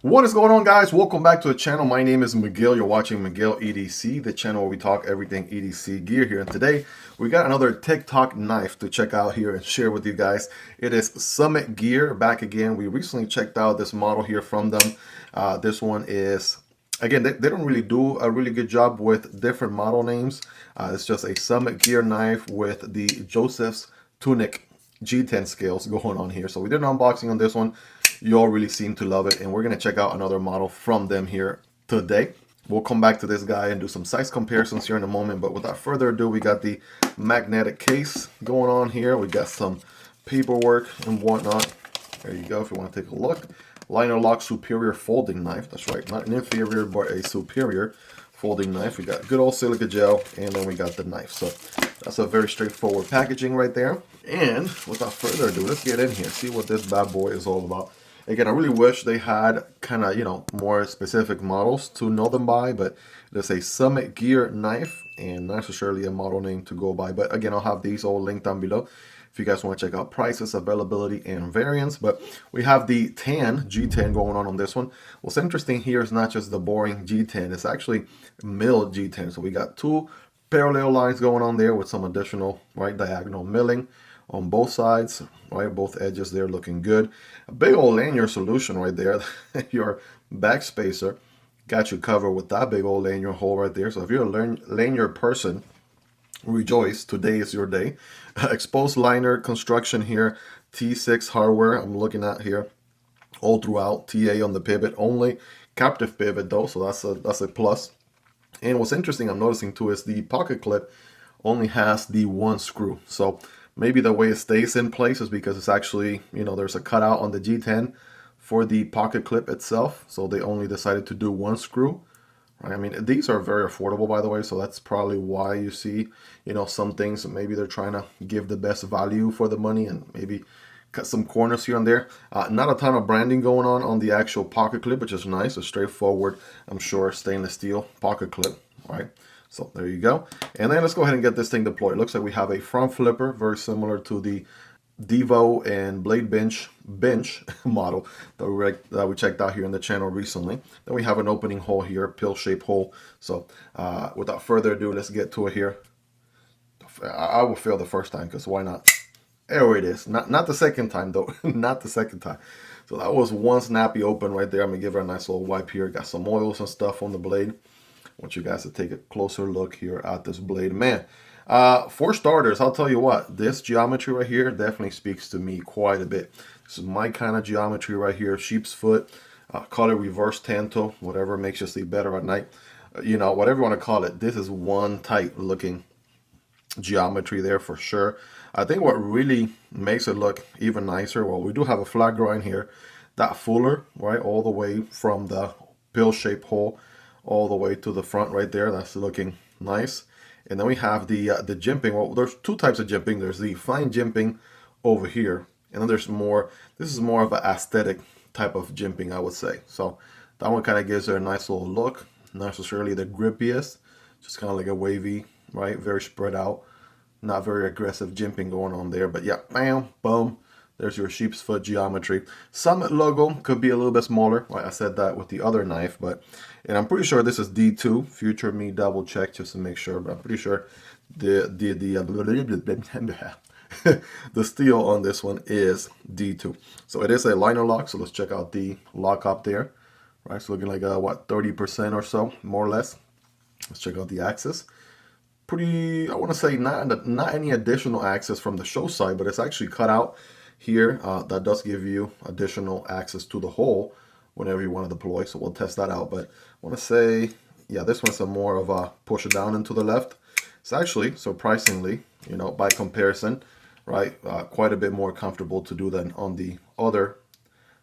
What is going on, guys? Welcome back to the channel. My name is Miguel. You're watching Miguel EDC, the channel where we talk everything EDC gear here. And today we got another TikTok knife to check out here and share with you guys. It is Summit Gear back again. We recently checked out this model here from them. This one is, again, they don't really do a really good job with different model names. It's just a Summit Gear knife with the Joseph's Tunic G10 scales going on here. So we did an unboxing on this one. You all really seem to love it, and we're going to check out another model from them here today. We'll come back to this guy and do some size comparisons here in a moment, but without further ado, we got the magnetic case going on here. We got some paperwork and whatnot. There you go if you want to take a look. Liner lock superior folding knife. That's right, not an inferior but a superior folding knife. We got good old silica gel, and then we got the knife. So that's a very straightforward packaging right there. And without further ado, let's get in here, see what this bad boy is all about. Again, I really wish they had kind of, more specific models to know them by, but it's a Summit Gear knife and not necessarily a model name to go by. But again, I'll have these all linked down below if you guys want to check out prices, availability, and variants. But we have the tan G10 going on this one. What's interesting here is not just the boring G10, it's actually milled G10. So we got two parallel lines going on there with some additional diagonal milling on both sides, both edges there looking good. A big old lanyard solution right there. Your back spacer got you covered with that big old lanyard hole right there. So if you're a lanyard person, rejoice, today is your day. Exposed liner construction here, T6 hardware I'm looking at here all throughout. TA on the pivot only, captive pivot though, so that's a plus. And what's interesting I'm noticing too is the pocket clip only has the one screw. So maybe the way it stays in place is because it's actually, there's a cutout on the G10 for the pocket clip itself. So they only decided to do one screw. Right? I mean, these are very affordable, by the way. So that's probably why you see, some things, maybe they're trying to give the best value for the money and maybe cut some corners here and there. Not a ton of branding going on the actual pocket clip, which is nice. A straightforward, I'm sure, stainless steel pocket clip, right? So there you go. And then let's go ahead and get this thing deployed. It looks like we have a front flipper, very similar to the Devo and Blade Bench model that we checked out here in the channel recently. Then we have an opening hole here, pill-shaped hole. So without further ado, let's get to it here. I will fail the first time because why not? There it is. Not the second time though. Not the second time. So that was one snappy open right there. I'm gonna give her a nice little wipe here. Got some oils and stuff on the blade. I want you guys to take a closer look here at this blade. Man, for starters, I'll tell you what, this geometry right here definitely speaks to me quite a bit. This is my kind of geometry right here. Sheepsfoot, call it reverse tanto, whatever makes you sleep better at night. Whatever you want to call it, this is one tight looking geometry there for sure. I think what really makes it look even nicer, well, we do have a flat grind here. That fuller, all the way from the pill-shaped hole all the way to the front right there. That's looking nice. And then we have the jimping. Well, there's two types of jimping. There's the fine jimping over here, and then there's more. This is more of an aesthetic type of jimping, I would say. So that one kind of gives her a nice little look. Not necessarily the grippiest, just kind of like a wavy, very spread out, not very aggressive jimping going on there. But yeah, bam, boom. There's your Sheepsfoot geometry. Summit logo could be a little bit smaller. I said that with the other knife, and I'm pretty sure this is D2. Future me double check just to make sure, but I'm pretty sure the steel on this one is D2. So it is a liner lock. So let's check out the lock up there. So looking like what, 30% or so, more or less. Let's check out the axis. Pretty, I want to say not any additional axis from the show side, but it's actually cut out here. That does give you additional access to the hole whenever you want to deploy, so we'll test that out. But I want to say, yeah, this one's a more of a push it down into the left. It's actually, surprisingly, by comparison, quite a bit more comfortable to do than on the other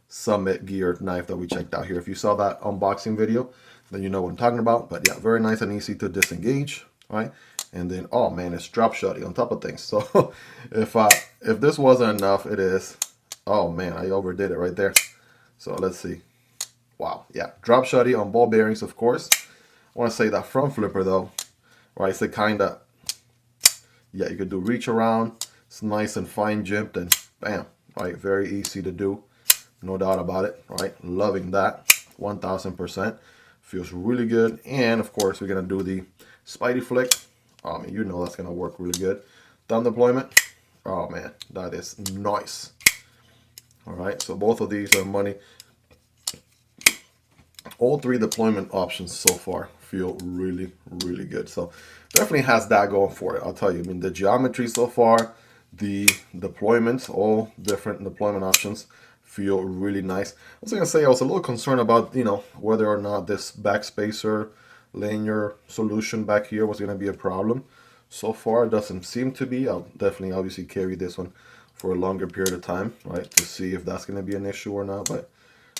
Summit Gear knife that we checked out here. If you saw that unboxing video, then you know what I'm talking about. But yeah, very nice and easy to disengage, and then, oh man, it's drop shotty on top of things. So if this wasn't enough, it is. Oh man, I overdid it right there. So let's see. Wow, yeah, drop shotty on ball bearings, of course. I want to say that front flipper though, it's a kind of, yeah, you could do reach around. It's nice and fine jimped, and bam, very easy to do. No doubt about it, Loving that. 1000%. Feels really good. And of course, we're gonna do the Spidey flick. Oh man, you know that's gonna work really good. Thumb deployment. Oh man, that is nice. All right, so both of these are money. All three deployment options so far feel really, really good. So definitely has that going for it. I'll tell you, I mean, the geometry so far, the deployments, all different deployment options feel really nice. I was gonna say I was a little concerned about, you know, whether or not this backspacer linear solution back here was gonna be a problem. So far, it doesn't seem to be. I'll definitely obviously carry this one for a longer period of time, right, to see if that's gonna be an issue or not. But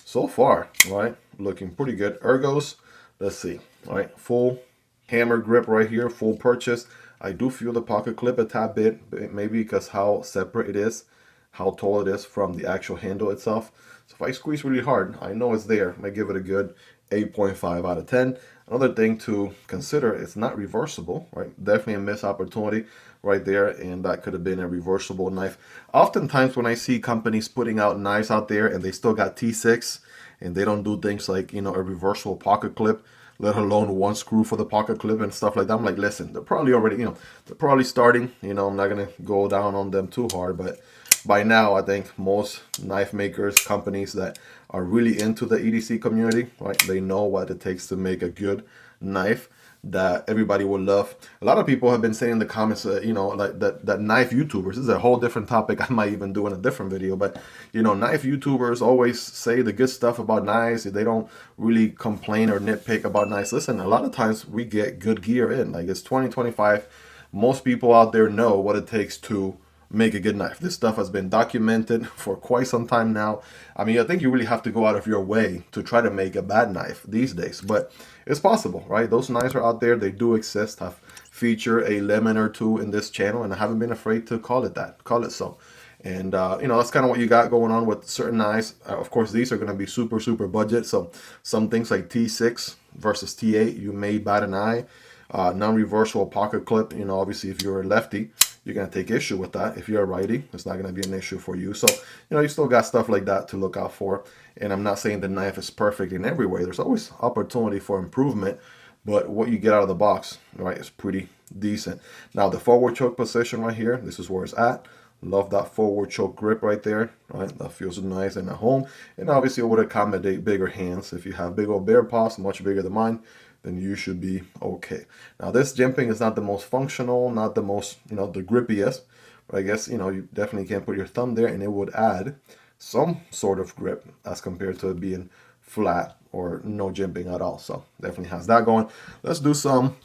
so far, right, looking pretty good. Ergos, let's see, all right, full hammer grip right here, full purchase. I do feel the pocket clip a tad bit, maybe because how separate it is, how tall it is from the actual handle itself. So if I squeeze really hard, I know it's there. I give it a good 8.5 out of 10. Another thing to consider, it's not reversible, right? Definitely a missed opportunity right there, and that could have been a reversible knife. Oftentimes when I see companies putting out knives out there and they still got T6 and they don't do things like, you know, a reversible pocket clip, let alone one screw for the pocket clip and stuff like that, I'm like, listen, they're probably already, you know, they're probably starting, you know, I'm not gonna go down on them too hard, but by now I think most knife makers, companies that are really into the EDC community, right, they know what it takes to make a good knife that everybody will love. A lot of people have been saying in the comments, you know, like that knife YouTubers, this is a whole different topic I might even do in a different video, but, you know, knife YouTubers always say the good stuff about knives. They don't really complain or nitpick about knives. Listen, a lot of times we get good gear in. Like, it's 2025. Most people out there know what it takes to make a good knife. This stuff has been documented for quite some time now. I mean, I think you really have to go out of your way to try to make a bad knife these days, but it's possible, right? Those knives are out there. They do exist. I've featured a lemon or two in this channel, and I haven't been afraid to call it that, call it so. And, you know, that's kind of what you got going on with certain knives. Of course, these are going to be super, super budget. So some things like T6 versus T8, you may bat an eye. Non-reversible pocket clip, you know, obviously if you're a lefty, you're going to take issue with that. If you're a righty, it's not going to be an issue for you. So, you know, you still got stuff like that to look out for. And I'm not saying the knife is perfect in every way. There's always opportunity for improvement. But what you get out of the box, right, is pretty decent. Now, the forward choke position right here, this is where it's at. Love that forward choke grip right there, right? That feels nice and at home. And obviously it would accommodate bigger hands. If you have big old bear paws, much bigger than mine, then you should be okay. Now, this jimping is not the most functional, not the most, you know, the grippiest, but I guess, you know, you definitely can put your thumb there and it would add some sort of grip as compared to it being flat or no jimping at all. So definitely has that going. Let's do some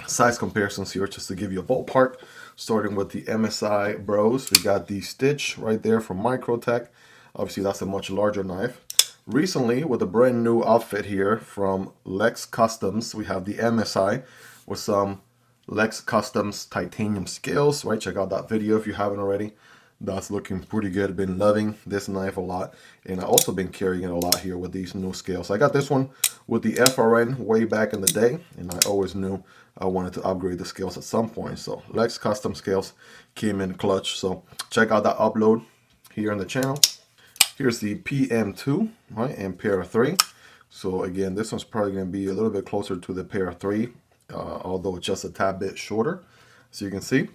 size comparisons here just to give you a ballpark. Starting with the MSI Bros, we got the Stitch right there from Microtech. Obviously, that's a much larger knife. Recently, with a brand new outfit here from Lex Customs, we have the MSI with some Lex Customs titanium scales, right? Check out that video if you haven't already. That's looking pretty good. Been loving this knife a lot, and I've also been carrying it a lot here with these new scales. I got this one with the FRN way back in the day, and I always knew I wanted to upgrade the scales at some point. So Lex Custom scales came in clutch. So check out that upload here on the channel. Here's the PM2, right, and Para 3. So again, this one's probably going to be a little bit closer to the Para 3, although it's just a tad bit shorter, as you can see.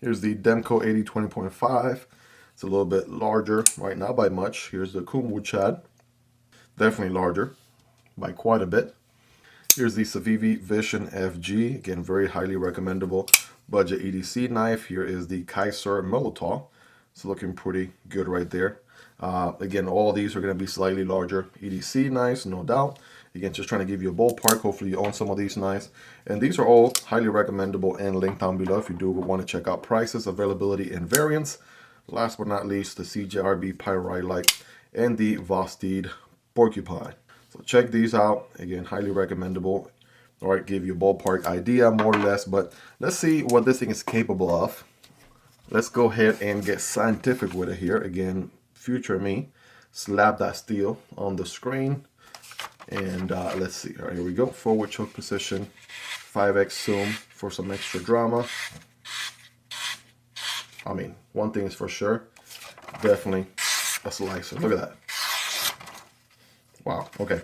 Here's the Demko AD 20.5. It's a little bit larger, right, not by much. Here's the Kunwu Chad, definitely larger by quite a bit. Here's the Civivi Vision FG, again, very highly recommendable budget EDC knife. Here is the Kizer Militaw. It's looking pretty good right there. Again, all these are going to be slightly larger EDC knives, no doubt. Again, just trying to give you a ballpark. Hopefully you own some of these knives. And these are all highly recommendable and linked down below if you do want to check out prices, availability, and variants. Last but not least, the CJRB Pyrite light and the Vosteed Porcupine. So check these out. Again, highly recommendable. All right, give you a ballpark idea, more or less. But let's see what this thing is capable of. Let's go ahead and get scientific with it here. Again, future me. Slap that steel on the screen. And let's see. All right, here we go. Forward choke position. 5x zoom for some extra drama. I mean, one thing is for sure. Definitely a slicer. Look at that. Wow, okay.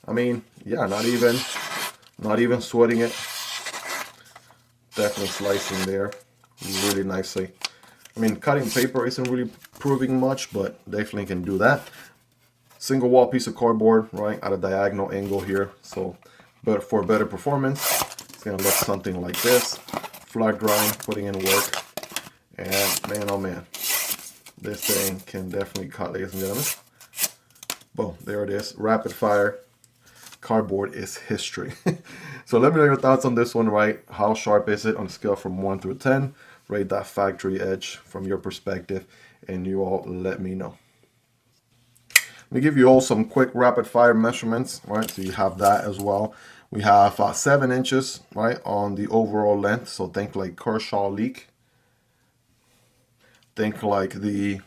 I mean, yeah, not even sweating it. Definitely slicing there really nicely. I mean, cutting paper isn't really proving much, but definitely can do that. Single wall piece of cardboard, right, at a diagonal angle here. So, but for better performance, it's gonna look something like this. Flat grind, putting in work, and man, oh man, this thing can definitely cut, ladies and gentlemen. Boom, there it is. Rapid fire. Cardboard is history. So let me know your thoughts on this one, right? How sharp is it on a scale from 1 through 10? Rate that factory edge from your perspective, and you all let me know. Let me give you all some quick rapid fire measurements, right? So you have that as well. We have 7 inches, right, on the overall length. So think like Kershaw leak. Think like the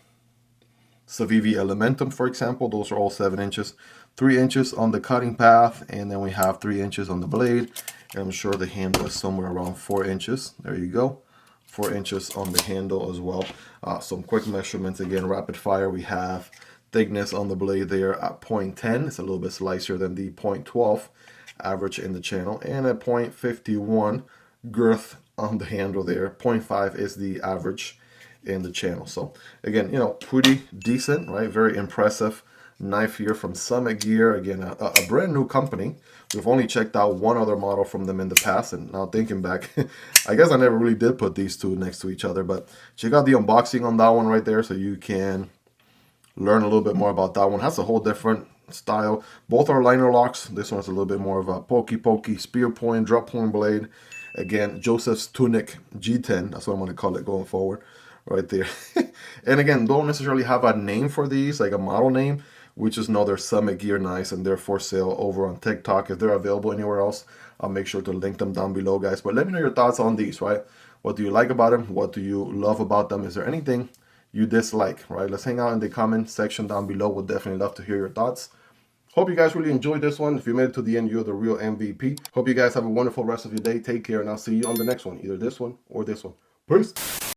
Civivi Elementum, for example. Those are all 7 inches. 3 inches on the cutting path, and then we have 3 inches on the blade. And I'm sure the handle is somewhere around 4 inches. There you go. 4 inches on the handle as well. Some quick measurements again, rapid fire. We have thickness on the blade there at 0.10. It's a little bit slicier than the 0.12 average in the channel, and at 0.51 girth on the handle there. 0.5 is the average in the channel. So again, you know, pretty decent, right? Very impressive knife here from Summit Gear. Again, a brand new company. We've only checked out one other model from them in the past, and now thinking back, I guess I never really did put these two next to each other, but check out the unboxing on that one right there so you can learn a little bit more about that one. Has a whole different style. Both are liner locks. This one's a little bit more of a pokey spear point, drop point blade. Again, Joseph's Tunic G10. That's what I'm going to call it going forward right there. And again, don't necessarily have a name for these, like a model name. We just know they're Summit Gear knives, and they're for sale over on TikTok. If they're available anywhere else, I'll make sure to link them down below, guys. But let me know your thoughts on these, right? What do you like about them? What do you love about them? Is there anything you dislike, right? Let's hang out in the comment section down below. We'll definitely love to hear your thoughts. Hope you guys really enjoyed this one. If you made it to the end, you're the real MVP. Hope you guys have a wonderful rest of your day. Take care, and I'll see you on the next one, either this one or this one. Peace.